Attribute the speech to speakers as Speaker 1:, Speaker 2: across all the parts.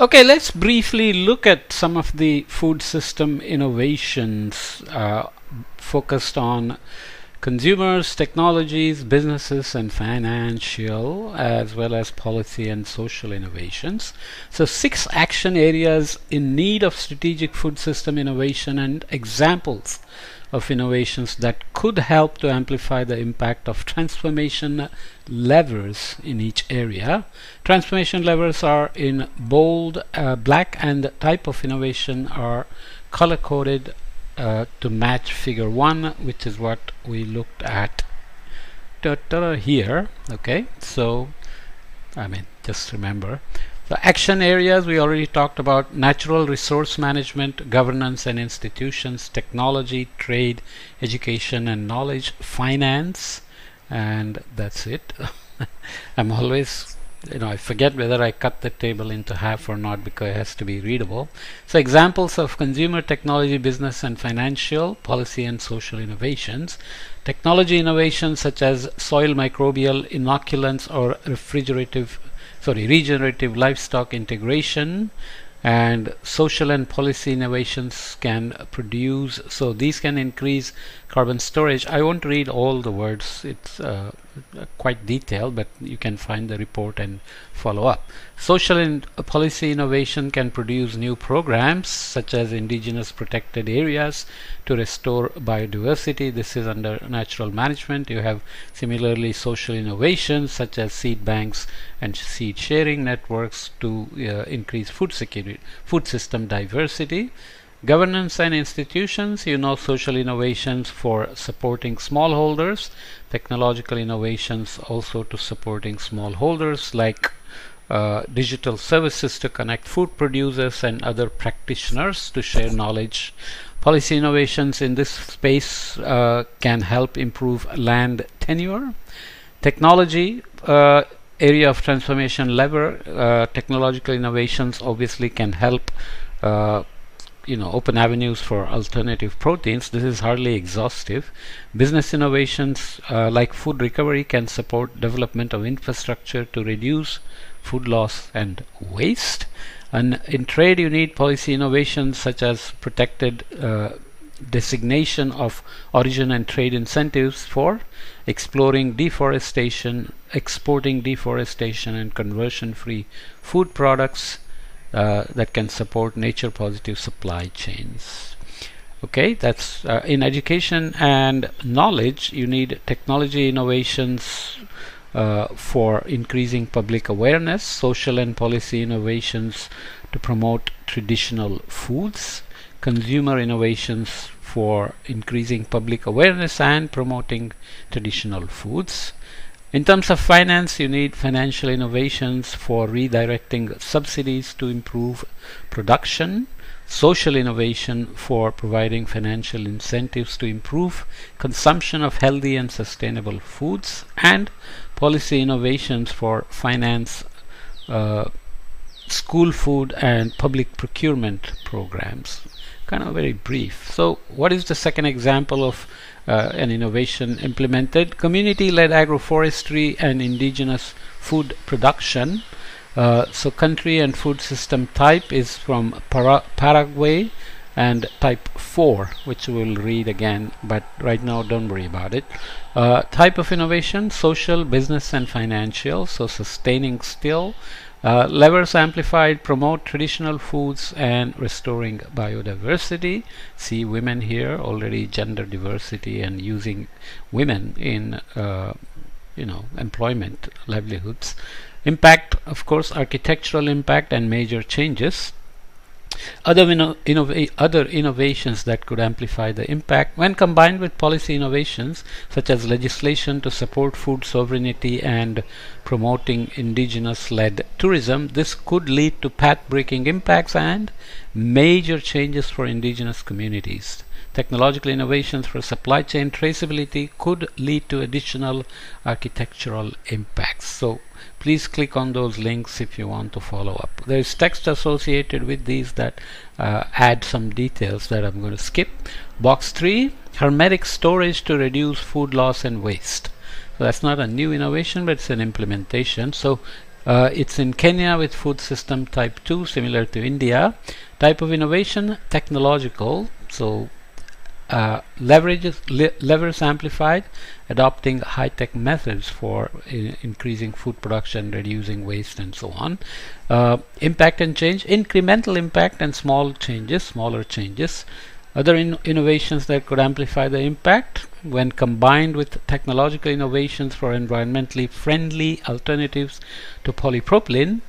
Speaker 1: Okay, let's briefly look at some of the food system innovations focused on consumers, technologies, businesses, and financial, as well as policy and social innovations. So, 6 action areas in need of strategic food system innovation and examples of innovations that could help to amplify the impact of transformation levers in each area. Transformation levers are in bold black, and type of innovation are color coded to match figure 1, which is what we looked at here. Okay, so just remember the action areas we already talked about: natural resource management, governance and institutions, technology, trade, education and knowledge, finance, and that's it. I'm always I forget whether I cut the table into half or not because it has to be readable. So examples of consumer, technology, business and financial, policy and social innovations. Technology innovations such as soil microbial inoculants or regenerative livestock integration. And social and policy innovations can produce, so these can increase carbon storage. I won't read all the words, it's quite detailed, but you can find the report and follow up. Social and policy innovation can produce new programs such as indigenous protected areas to restore biodiversity. This is under natural management. You have similarly social innovations such as seed banks and seed sharing networks to increase food security, food system diversity. Governance and institutions, social innovations for supporting smallholders, technological innovations also to supporting smallholders like digital services to connect food producers and other practitioners to share knowledge. Policy innovations in this space can help improve land tenure. Technology area of transformation lever, technological innovations obviously can help open avenues for alternative proteins. This is hardly exhaustive. Business innovations like food recovery can support development of infrastructure to reduce food loss and waste. And in trade, you need policy innovations such as protected designation of origin and trade incentives for exploring deforestation, exporting deforestation and conversion-free food products that can support nature positive supply chains. Okay, that's in education and knowledge. You need technology innovations for increasing public awareness, social and policy innovations to promote traditional foods, consumer innovations for increasing public awareness and promoting traditional foods. In terms of finance, you need financial innovations for redirecting subsidies to improve production, social innovation for providing financial incentives to improve consumption of healthy and sustainable foods, and policy innovations for finance, school food and public procurement programs. Kind of very brief. So what is the second example of an innovation implemented? Community-led agroforestry and indigenous food production. So country and food system type is from Paraguay, and type 4, which we'll read again, but right now don't worry about it. Type of innovation: social, business and financial. So sustaining still. Levers amplified, promote traditional foods and restoring biodiversity. See women here, already gender diversity and using women in employment, livelihoods. Impact, of course, architectural impact and major changes. Other innovations that could amplify the impact when combined with policy innovations such as legislation to support food sovereignty and promoting indigenous-led tourism. This could lead to path-breaking impacts and major changes for indigenous communities. Technological innovations for supply chain traceability could lead to additional architectural impacts. So please click on those links if you want to follow up. There is text associated with these that add some details that I'm going to skip. Box 3, hermetic storage to reduce food loss and waste. So that's not a new innovation, but it's an implementation. So It's in Kenya with food system type 2, similar to India. Type of innovation, technological, so levers amplified, adopting high-tech methods for increasing food production, reducing waste, and so on. Impact and change, incremental impact and smaller changes. Other innovations that could amplify the impact when combined with technological innovations for environmentally friendly alternatives to polypropylene.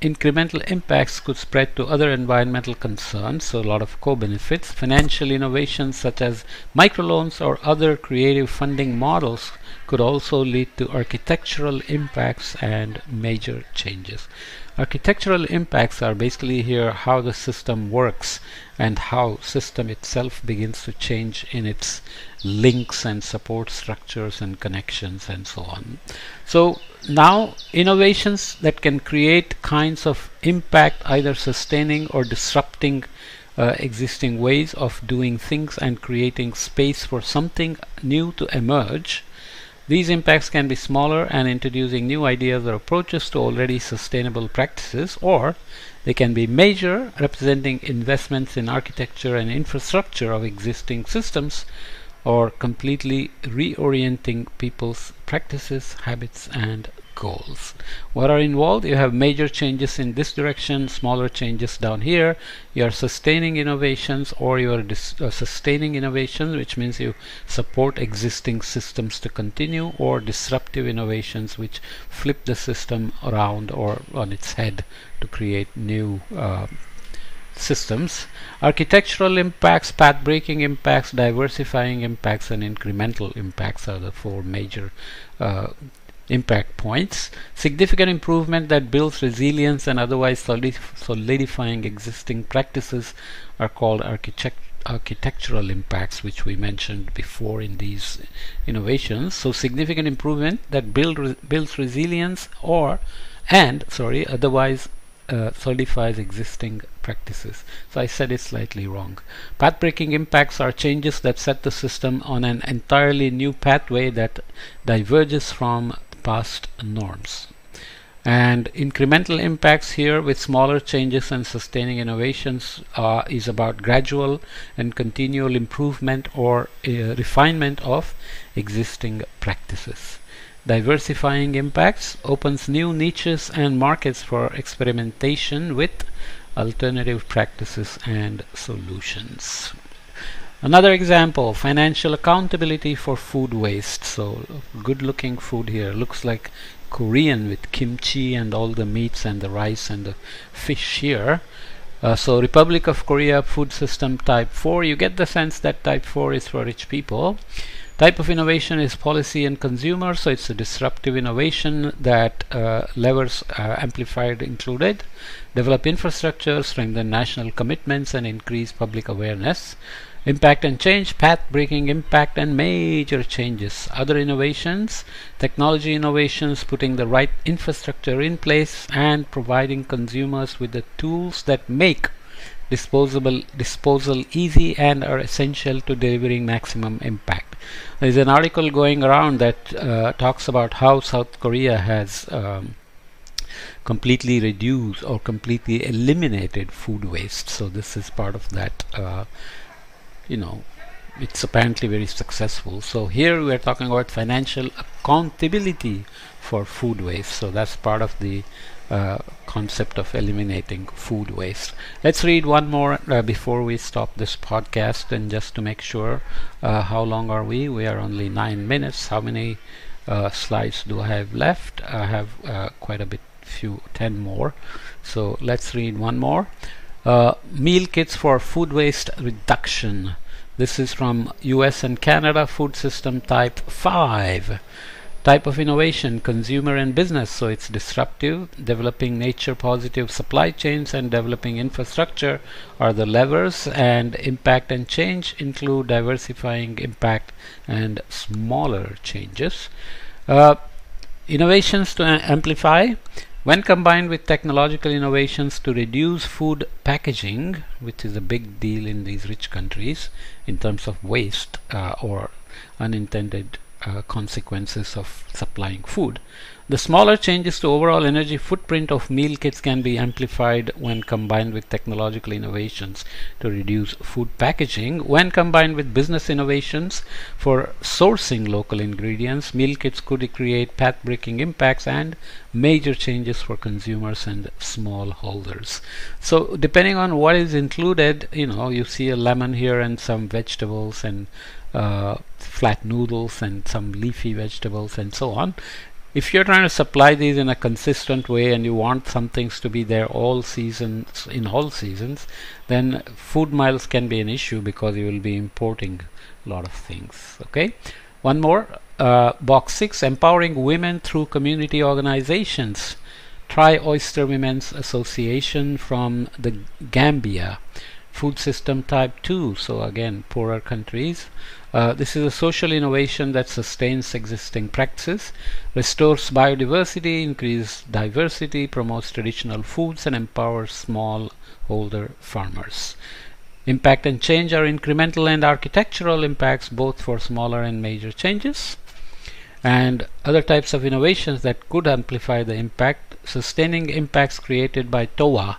Speaker 1: Incremental impacts could spread to other environmental concerns, so a lot of co-benefits. Financial innovations such as microloans or other creative funding models could also lead to architectural impacts and major changes. Architectural impacts are basically here how the system works and how system itself begins to change in its links and support structures and connections and so on. So now innovations that can create kinds of impact, either sustaining or disrupting existing ways of doing things and creating space for something new to emerge. These impacts can be smaller and introducing new ideas or approaches to already sustainable practices, or they can be major, representing investments in architecture and infrastructure of existing systems, or completely reorienting people's practices, habits, and goals. What are involved? You have major changes in this direction, smaller changes down here. You are sustaining innovations, or you are sustaining innovations, which means you support existing systems to continue, or disruptive innovations, which flip the system around or on its head to create new systems. Architectural impacts, path-breaking impacts, diversifying impacts, and incremental impacts are the four major impact points. Significant improvement that builds resilience and otherwise solidifying existing practices are called architectural impacts, which we mentioned before in these innovations. So significant improvement that builds resilience otherwise solidifies existing practices. So I said it slightly wrong. Path-breaking impacts are changes that set the system on an entirely new pathway that diverges from past norms. And incremental impacts here with smaller changes and sustaining innovations is about gradual and continual improvement or refinement of existing practices. Diversifying impacts opens new niches and markets for experimentation with alternative practices and solutions. Another example, financial accountability for food waste. So good looking food here, looks like Korean with kimchi and all the meats and the rice and the fish here. So Republic of Korea food system type 4, you get the sense that type 4 is for rich people. Type of innovation is policy and consumer, so it's a disruptive innovation that levers amplified included. Develop infrastructure, strengthen national commitments, and increase public awareness. Impact and change, path-breaking impact and major changes. Other innovations, technology innovations, putting the right infrastructure in place and providing consumers with the tools that make disposal easy and are essential to delivering maximum impact. There's an article going around that talks about how South Korea has completely reduced or completely eliminated food waste. So this is part of that. It's apparently very successful. So here we are talking about financial accountability for food waste. So that's part of the concept of eliminating food waste. Let's read one more before we stop this podcast, and just to make sure. How long are we? We are only 9 minutes. How many slides do I have left? I have quite a bit, 10 more. So let's read one more. Meal kits for food waste reduction. This is from US and Canada food system type 5. Type of innovation, consumer and business, so it's disruptive. Developing nature positive supply chains and developing infrastructure are the levers, and impact and change include diversifying impact and smaller changes. Innovations to amplify. When combined with technological innovations to reduce food packaging, which is a big deal in these rich countries in terms of waste or unintended consequences of supplying food. The smaller changes to overall energy footprint of meal kits can be amplified when combined with technological innovations to reduce food packaging. When combined with business innovations for sourcing local ingredients, meal kits could create path-breaking impacts and major changes for consumers and smallholders. So depending on what is included, you see a lemon here and some vegetables and flat noodles and some leafy vegetables and so on. If you're trying to supply these in a consistent way and you want some things to be there all seasons, in all seasons, then food miles can be an issue because you will be importing a lot of things. Okay, one more, box 6, empowering women through community organizations. Try Oyster Women's Association from the Gambia. Food system type 2, so again poorer countries. This is a social innovation that sustains existing practices, restores biodiversity, increases diversity, promotes traditional foods, and empowers smallholder farmers. Impact and change are incremental and architectural impacts both for smaller and major changes. And other types of innovations that could amplify the impact, sustaining impacts created by TOA,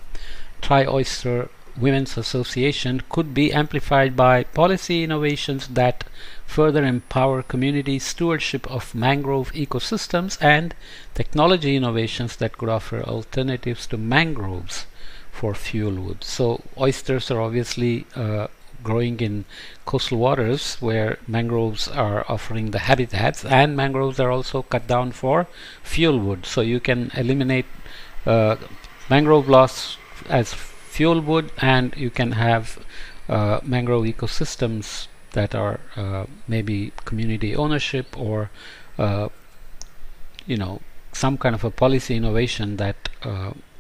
Speaker 1: Try Oyster Women's Association, could be amplified by policy innovations that further empower community stewardship of mangrove ecosystems and technology innovations that could offer alternatives to mangroves for fuel wood. So oysters are obviously growing in coastal waters where mangroves are offering the habitats, and mangroves are also cut down for fuel wood. So you can eliminate mangrove loss as fuel wood, and you can have mangrove ecosystems that are maybe community ownership or some kind of a policy innovation that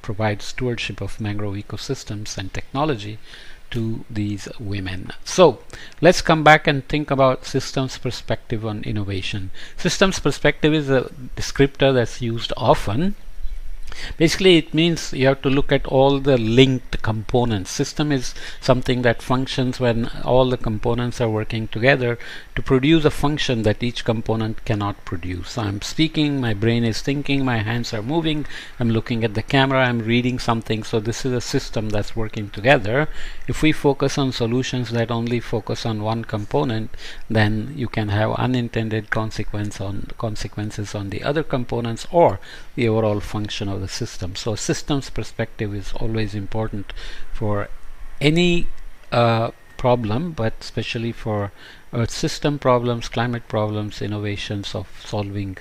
Speaker 1: provides stewardship of mangrove ecosystems and technology to these women. So let's come back and think about systems perspective on innovation. Systems perspective is a descriptor that's used often. Basically, it means you have to look at all the linked components. System is something that functions when all the components are working together to produce a function that each component cannot produce. So I'm speaking, my brain is thinking, my hands are moving, I'm looking at the camera, I'm reading something. So this is a system that's working together. If we focus on solutions that only focus on one component, then you can have unintended consequences on the other components or the overall function of the system. So systems perspective is always important for any problem, but especially for earth system problems, climate problems, innovations of solving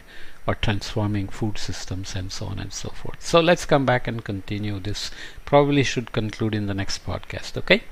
Speaker 1: or transforming food systems, and so on and so forth. So let's come back and continue this. Probably should conclude in the next podcast. Okay.